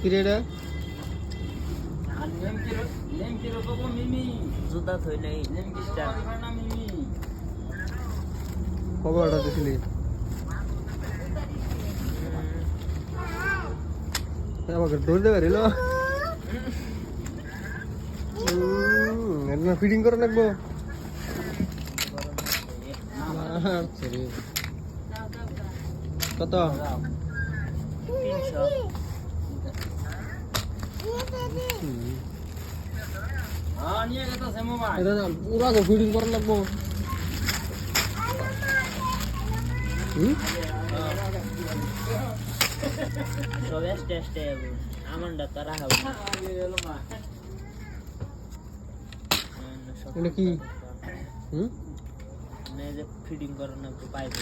কিরে এটা জুতা থই নাই কবে অর্ডার দিছিলি? আমাকে দৌড় দেবে রিল এটা ফিটিং করে রাখবো। কত? 300 এটা পুরা তো ফিটিং করে রাখবো। সব টেস্টে আমারটা তো রাখা এটা কি? যে ফিটিং করার না একটু পাইপ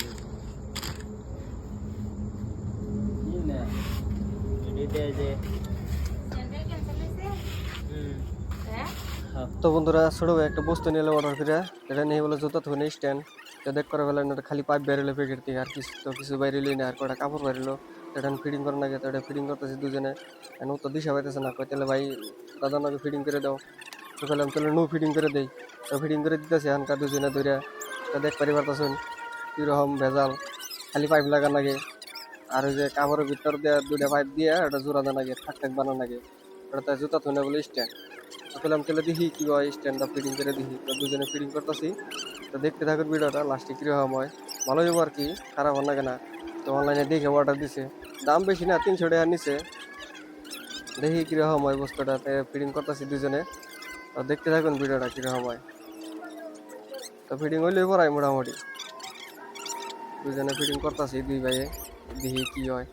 তো বন্ধুরা ছোট ভাই একটা বস্তু নিলে অর্ডার করে এটা নিয়ে বলে জুতা ধুনে স্ট্যান্ড দেখ করে ফেলেন এটা খালি পাইপ বেরোলে প্যাকেট থেকে আর কিছু বাইরেলি না আর কটা কাপড় বেরোলো এটা ফিটিং করে না গেছে এটা ফিটিং করতেছি দুজনে ও তো দিশা পাইতেছে না কই তাহলে ভাই দাদা নাকি ফিটিং করে দাও তো বললাম তাহলে নো ফিটিং করে দেই তো ফিটিং করে দিতেছে হানকা দুজনে ধরে তা দেখ পারি পারতেছেন কীরকম ভেজাল খালি পাইপ লাগা লাগে আর ওই যে কাপড়ের ভিতর দিয়ে দুইটা পাইপ দিয়ে ওটা জোড়া দেওয়া লাগে থাক থাক বানানো লাগে ওটা জুতা ধুনে বলে স্ট্যান্ড বললাম তাহলে দেখি কি হয় স্ট্যান্ডটা ফিটিং করে দেখি তো দুজনে ফিটিং করতেছি তো দেখতে থাকুন ভিডিওটা লাস্টে কীরকম হয় ভালো যাবো আর কি খারাপ হয় না কেনা তো অনলাইনে দেখে অর্ডার দিছে দাম বেশি না 300 টাকা নিচ্ছে দেখি কীরকম হয় বস্তুটাতে ফিটিং করতেছি দুজনে তো দেখতে থাকুন ভিডিওটা কীরকম হয় তো ফিটিং হইলেই পড়াই মোটামুটি দুজনে ফিটিং করতেছি দুই ভাইয়ে দেখি কি হয়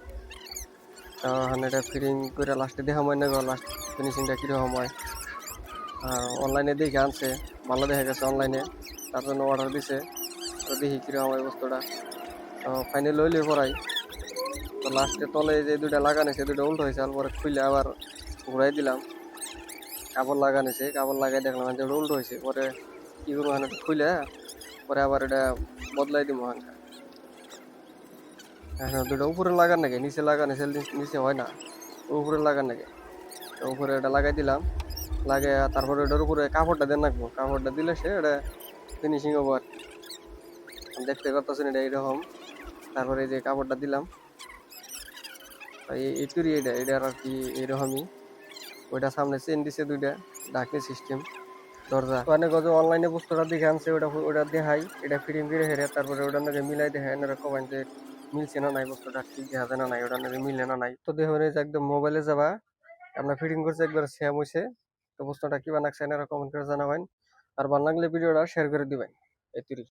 তো এটা ফিটিং করে লাস্টে দেখা হয় না লাস্ট ফিনিশিংটা কীরকম হয় অনলাইনে দেখে আনছে ভালো দেখা গেছে অনলাইনে তার জন্য অর্ডার দিছে তো দেখি কীরকম হয় বস্তুটা তো ফাইনাল হইলে পড়াই তো লাস্টে তলে যে দুইটা লাগানিছে দুইটা উল্টো হয়েছে পরে খুলে আবার ঘুরাই দিলাম কাপড় লাগানিছে কাপড় লাগাই দেখলাম যে ওটা উল্টো হয়েছে পরে কী করবো হান খুলে পরে আবার এটা বদলাই দিব হানকা হ্যাঁ দুটো উপরে লাগান নাকি নিচে লাগানিছে নিচে হয় না উপরে লাগান নাকি তো উপরে এটা লাগাই দিলাম লাগে তারপরে ওটার উপরে কাপড়টা দেন রাখবো কাপড়টা দিলে সে এটা ফিনিশিং হবো আর দেখতে করতেছেন এটা এইরকম তারপরে এই যে কাপড়টা দিলাম এইটুরি এটার আর কি এইরকমই ওইটা সামনে চেন দিছে দুইটা ঢাকনি সিস্টেম দরজা অনেক অনলাইনে বস্তুটা দেখে আনছে ওটা দেখাই এটা ফিটিং করে হেরে তারপরে ওটার নাকি মিলাই দেখায় এনারা কমেন্ট যে মিলছে না নাই বস্তুটা ঠিক দেখা যায় না নাই ওটার নাকি মিলে না নাই তো দেখো একদম মোবাইলে যাবা আপনার ফিটিং করছে একবার সেম হয়েছে তো বস্তুটা কি বানাচ্ছে এনারা কমেন্ট করে জানাবেন আর ভালো লাগলে ভিডিওটা শেয়ার করে দিবেন এই